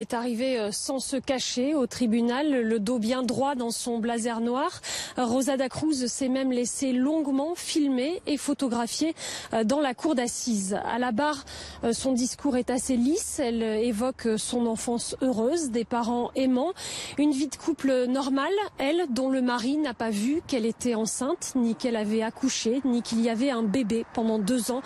Est arrivée sans se cacher au tribunal, le dos bien droit dans son blazer noir. Rosa da Cruz s'est même laissée longuement filmer et photographier dans la cour d'assises. À la barre, son discours est assez lisse. Elle évoque son enfance heureuse, des parents aimants, une vie de couple normale, elle dont le mari n'a pas vu qu'elle était enceinte, ni qu'elle avait accouché, ni qu'il y avait un bébé pendant 2 ans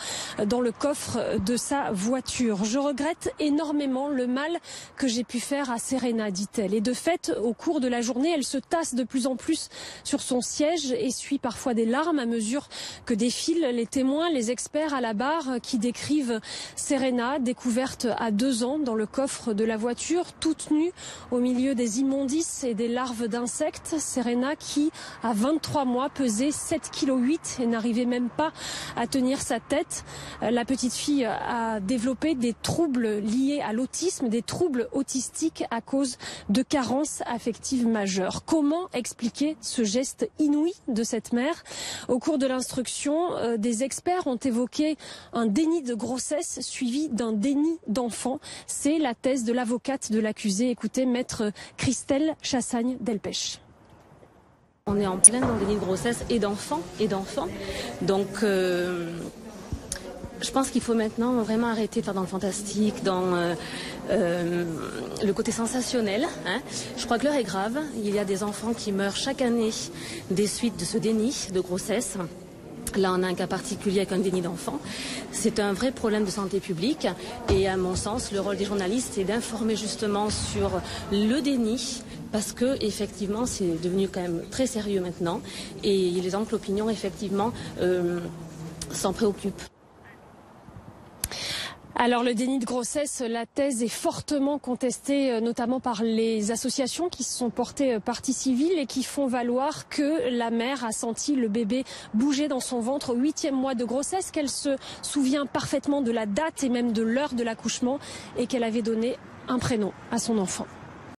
dans le coffre de sa voiture. Je regrette énormément le mal que j'ai pu faire à Serena, dit-elle. Et de fait, au cours de la journée, elle se tasse de plus en plus sur son siège, essuie parfois des larmes à mesure que défilent les témoins, les experts à la barre qui décrivent Serena, découverte à 2 ans dans le coffre de la voiture, toute nue au milieu des immondices et des larves d'insectes. Serena qui, à 23 mois, pesait 7,8 kg et n'arrivait même pas à tenir sa tête. La petite fille a développé des troubles liés à l'autisme, des troubles autistiques à cause de carences affectives majeures. Comment expliquer ce geste inouï de cette mère? Au cours de l'instruction, des experts ont évoqué un déni de grossesse suivi d'un déni d'enfant. C'est la thèse de l'avocate de l'accusé. Écoutez, maître Christelle Chassagne-Delpech. On est en plein dans le déni de grossesse et d'enfants. Donc je pense qu'il faut maintenant vraiment arrêter de faire dans le fantastique, dans le côté sensationnel. Je crois que l'heure est grave. Il y a des enfants qui meurent chaque année des suites de ce déni de grossesse. Là, on a un cas particulier avec un déni d'enfant. C'est un vrai problème de santé publique. Et à mon sens, le rôle des journalistes, c'est d'informer justement sur le déni. Parce que effectivement, c'est devenu quand même très sérieux maintenant. Et il est temps que l'opinion, effectivement, s'en préoccupe. Alors le déni de grossesse, la thèse est fortement contestée, notamment par les associations qui se sont portées partie civile et qui font valoir que la mère a senti le bébé bouger dans son ventre au 8e mois de grossesse, qu'elle se souvient parfaitement de la date et même de l'heure de l'accouchement et qu'elle avait donné un prénom à son enfant.